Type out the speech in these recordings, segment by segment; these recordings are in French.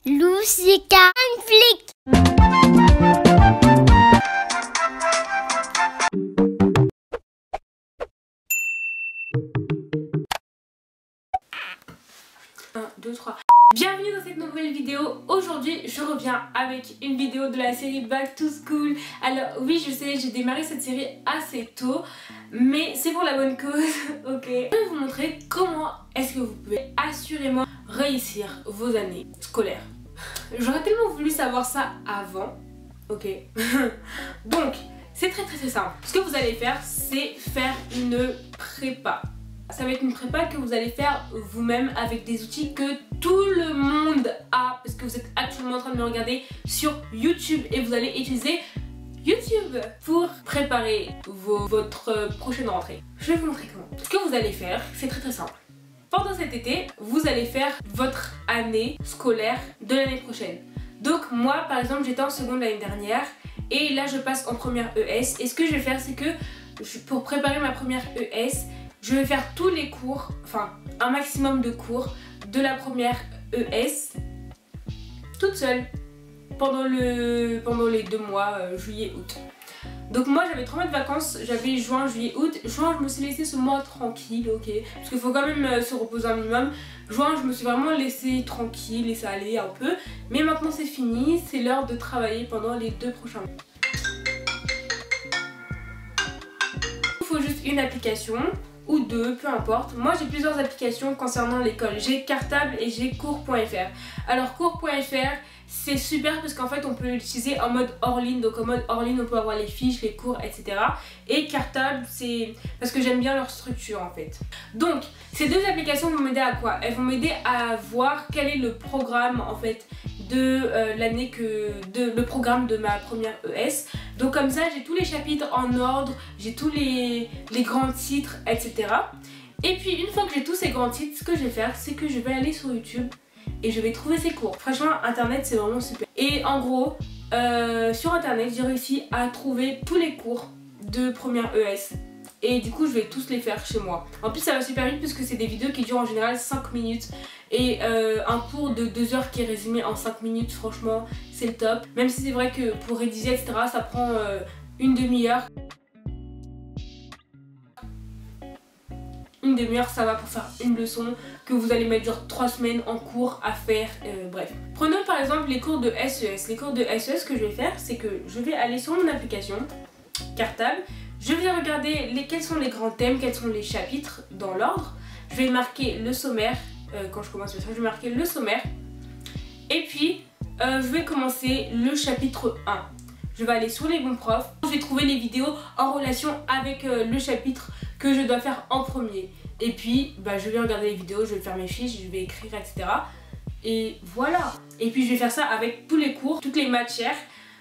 Lousica Flick. Un, deux, trois. Bienvenue dans cette nouvelle vidéo. Aujourd'hui je reviens avec une vidéo de la série Back to School. Alors oui, je sais, j'ai démarré cette série assez tôt, mais c'est pour la bonne cause. Ok, je vais vous montrer comment est-ce que vous pouvez assurément réussir vos années scolaires. J'aurais tellement voulu savoir ça avant. Ok. Donc c'est très simple. Ce que vous allez faire, c'est faire une prépa. Ça va être une prépa que vous allez faire vous-même avec des outils que tout le monde a, parce que vous êtes actuellement en train de me regarder sur YouTube et vous allez utiliser YouTube pour préparer votre prochaine rentrée. Je vais vous montrer comment. Ce que vous allez faire, c'est très simple. Pendant cet été, vous allez faire votre année scolaire de l'année prochaine. Donc moi, par exemple, j'étais en seconde l'année dernière et là je passe en première ES. Et ce que je vais faire, c'est que pour préparer ma première ES, je vais faire tous les cours, enfin un maximum de cours de la première ES toute seule pendant les 2 mois, juillet-août. Donc moi j'avais 3 mois de vacances, j'avais juin, juillet, août. Juin je me suis laissé ce mois tranquille, ok, parce qu'il faut quand même se reposer un minimum. Juin je me suis vraiment laissé tranquille, laissé aller un peu. Mais maintenant c'est fini, c'est l'heure de travailler pendant les 2 prochains mois. Il faut juste une application ou 2, peu importe. Moi j'ai plusieurs applications concernant l'école. J'ai Cartable et j'ai cours.fr. Alors cours.fr c'est super parce qu'en fait on peut l'utiliser en mode hors ligne. Donc en mode hors ligne on peut avoir les fiches, les cours, etc. Et Cartable c'est parce que j'aime bien leur structure en fait. Donc ces 2 applications vont m'aider à quoi? Elles vont m'aider à voir quel est le programme en fait de l'année le programme de ma première ES. Donc comme ça j'ai tous les chapitres en ordre, j'ai tous les grands titres, etc. Et puis une fois que j'ai tous ces grands titres, ce que je vais faire, c'est que je vais aller sur YouTube et je vais trouver ces cours. Franchement internet c'est vraiment super. Et en gros sur internet j'ai réussi à trouver tous les cours de première ES. Et du coup je vais tous les faire chez moi. En plus ça va super vite parce que c'est des vidéos qui durent en général 5 minutes. Et un cours de 2 heures qui est résumé en 5 minutes, franchement c'est le top. Même si c'est vrai que pour rédiger etc ça prend une demi-heure. Une demi-heure ça va pour faire une leçon que vous allez mettre genre 3 semaines en cours à faire, bref. Prenons par exemple les cours de SES. Les cours de SES, ce que je vais faire c'est que je vais aller sur mon application Cartable. Je vais regarder quels sont les grands thèmes, quels sont les chapitres dans l'ordre. Je vais marquer le sommaire, quand je commence le sommaire, je vais marquer le sommaire. Et puis, je vais commencer le chapitre 1. Je vais aller sur les bons profs. Je vais trouver les vidéos en relation avec le chapitre que je dois faire en premier. Et puis, je vais regarder les vidéos, je vais faire mes fiches, je vais écrire, etc. Et voilà. Et puis, je vais faire ça avec tous les cours, toutes les matières.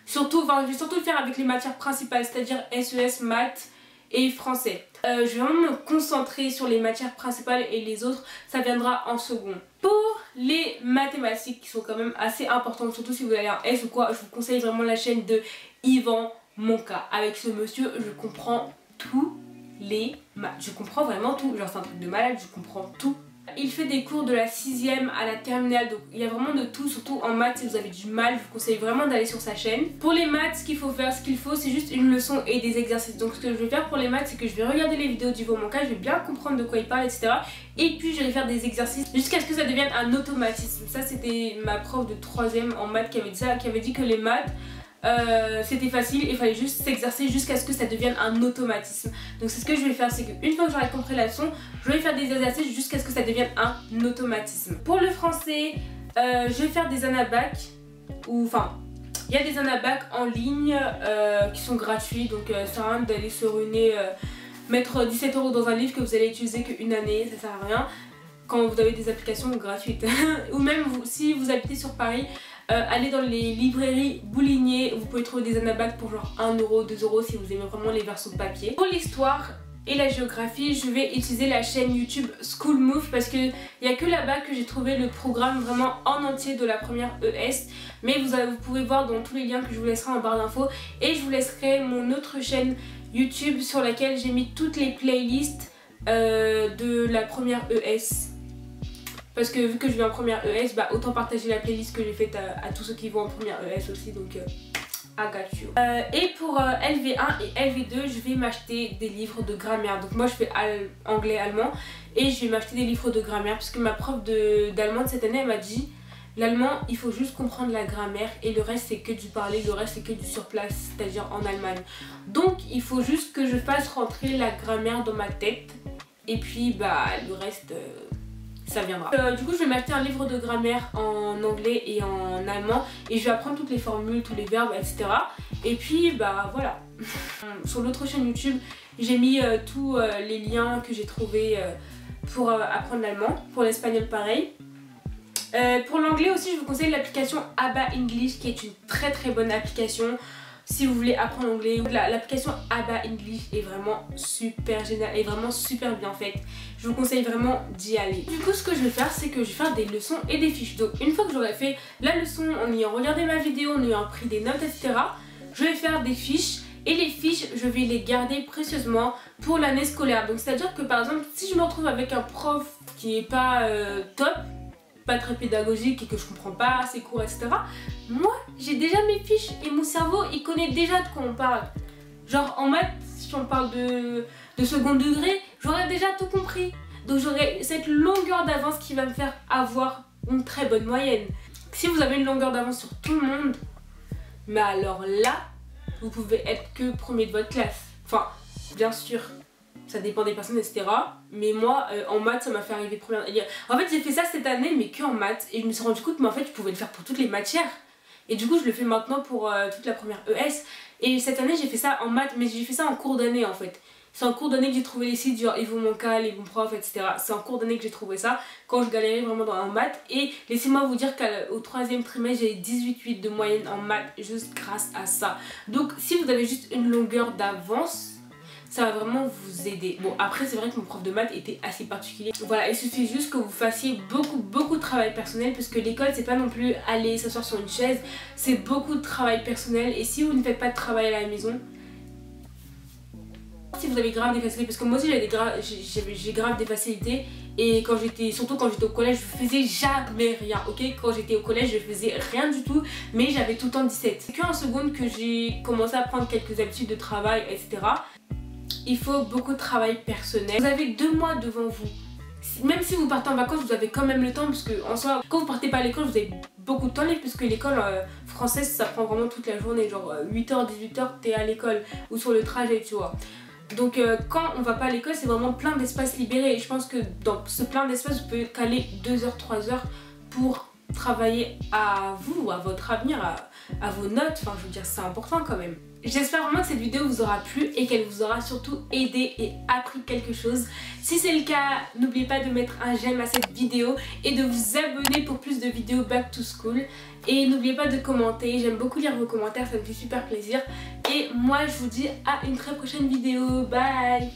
Surtout, je vais surtout le faire avec les matières principales, c'est-à-dire SES, maths et français. Je vais vraiment me concentrer sur les matières principales et les autres, ça viendra en second. Pour les mathématiques qui sont quand même assez importantes, surtout si vous avez un S ou quoi, je vous conseille vraiment la chaîne de Yvan Monka. Avec ce monsieur, je comprends tous les maths. Je comprends vraiment tout, genre c'est un truc de malade, je comprends tout. Il fait des cours de la 6e à la terminale, donc il y a vraiment de tout, surtout en maths. Si vous avez du mal, je vous conseille vraiment d'aller sur sa chaîne. Pour les maths, ce qu'il faut c'est juste une leçon et des exercices. Donc ce que je vais faire pour les maths, c'est que je vais regarder les vidéos du Monka, je vais bien comprendre de quoi il parle, etc. Et puis je vais faire des exercices jusqu'à ce que ça devienne un automatisme. Ça c'était ma prof de 3e en maths qui avait dit ça, qui avait dit que les maths c'était facile, il fallait juste s'exercer jusqu'à ce que ça devienne un automatisme. Donc c'est ce que je vais faire, c'est qu'une fois que j'aurai compris la leçon, je vais faire des exercices jusqu'à ce que ça devienne un automatisme. Pour le français, je vais faire des anabacs, ou enfin il y a des anabacs en ligne qui sont gratuits, donc ça sert à rien d'aller se ruiner, mettre 17 € dans un livre que vous allez utiliser qu'une année, ça sert à rien quand vous avez des applications gratuites. Ou même si vous habitez sur Paris, allez dans les librairies Boulinier, vous pouvez trouver des anabacs pour genre 1 €, 2 € si vous aimez vraiment les versions papier. Pour l'histoire et la géographie, je vais utiliser la chaîne YouTube School Move parce qu'il n'y a que là-bas que j'ai trouvé le programme vraiment en entier de la première ES. Mais vous pouvez voir dans tous les liens que je vous laisserai en barre d'infos. Et je vous laisserai mon autre chaîne YouTube sur laquelle j'ai mis toutes les playlists de la première ES. Parce que vu que je vais en première ES, bah autant partager la playlist que j'ai faite à tous ceux qui vont en première ES aussi, donc I got you. Et pour LV1 et LV2, je vais m'acheter des livres de grammaire. Donc moi je fais anglais-allemand et je vais m'acheter des livres de grammaire parce que ma prof d'allemand de cette année, elle m'a dit l'allemand, il faut juste comprendre la grammaire et le reste c'est que du parler, le reste c'est que du sur place, c'est-à-dire en Allemagne. Donc il faut juste que je fasse rentrer la grammaire dans ma tête et puis bah le reste ça viendra. Du coup je vais m'acheter un livre de grammaire en anglais et en allemand et je vais apprendre toutes les formules, tous les verbes, etc. Et puis bah voilà. Sur l'autre chaîne YouTube, j'ai mis tous les liens que j'ai trouvés pour apprendre l'allemand, pour l'espagnol pareil. Pour l'anglais aussi, je vous conseille l'application ABBA English qui est une très bonne application si vous voulez apprendre l'anglais. L'application ABBA English est vraiment super géniale et vraiment super bien faite. Je vous conseille vraiment d'y aller. Du coup, ce que je vais faire, c'est que je vais faire des leçons et des fiches. Donc une fois que j'aurai fait la leçon en ayant regardé ma vidéo, en ayant pris des notes, etc., je vais faire des fiches. Et les fiches, je vais les garder précieusement pour l'année scolaire. Donc c'est à dire que par exemple, si je me retrouve avec un prof qui n'est pas top, pas très pédagogique et que je comprends pas ses cours, etc., moi j'ai déjà mes fiches et mon cerveau il connaît déjà de quoi on parle. Genre en maths, si on parle de second degré, j'aurais déjà tout compris. Donc j'aurai cette longueur d'avance qui va me faire avoir une très bonne moyenne. Si vous avez une longueur d'avance sur tout le monde, mais alors là, vous pouvez être que premier de votre classe. Enfin, bien sûr, ça dépend des personnes, etc. Mais moi, en maths, ça m'a fait arriver première. En fait, j'ai fait ça cette année, mais que en maths. Et je me suis rendu compte, mais en fait, je pouvais le faire pour toutes les matières. Et du coup, je le fais maintenant pour toute la première ES. Et cette année, j'ai fait ça en maths, mais j'ai fait ça en cours d'année, en fait. C'est en cours d'année que j'ai trouvé les sites, genre Evo Monca, les bons profs, etc. C'est en cours d'année que j'ai trouvé ça, quand je galérais vraiment en maths. Et laissez-moi vous dire qu'au 3e trimestre, j'ai 18,8 de moyenne en maths, juste grâce à ça. Donc, si vous avez juste une longueur d'avance, ça va vraiment vous aider. Bon, après c'est vrai que mon prof de maths était assez particulier. Voilà, il suffit juste que vous fassiez beaucoup de travail personnel, parce que l'école c'est pas non plus aller s'asseoir sur une chaise, c'est beaucoup de travail personnel. Et si vous ne faites pas de travail à la maison, si vous avez grave des facilités, parce que moi aussi j'ai grave des facilités, et surtout quand j'étais au collège, je faisais jamais rien, ok? Quand j'étais au collège, je faisais rien du tout, mais j'avais tout le temps 17. C'est qu'en seconde que j'ai commencé à prendre quelques habitudes de travail, etc. Il faut beaucoup de travail personnel. Vous avez 2 mois devant vous. Même si vous partez en vacances, vous avez quand même le temps, parce que en soi, quand vous partez pas à l'école, vous avez beaucoup de temps libre, puisque l'école française, ça prend vraiment toute la journée, genre 8h, 18h, t'es à l'école ou sur le trajet, tu vois. Donc quand on va pas à l'école, c'est vraiment plein d'espace libéré. Et je pense que dans ce plein d'espace, vous pouvez caler 2 heures, 3 heures pour travailler à vous, à votre avenir, à vos notes. Enfin, je veux dire, c'est important quand même. J'espère vraiment que cette vidéo vous aura plu et qu'elle vous aura surtout aidé et appris quelque chose. Si c'est le cas, n'oubliez pas de mettre un j'aime à cette vidéo et de vous abonner pour plus de vidéos back to school. Et n'oubliez pas de commenter, j'aime beaucoup lire vos commentaires, ça me fait super plaisir. Et moi je vous dis à une très prochaine vidéo, bye!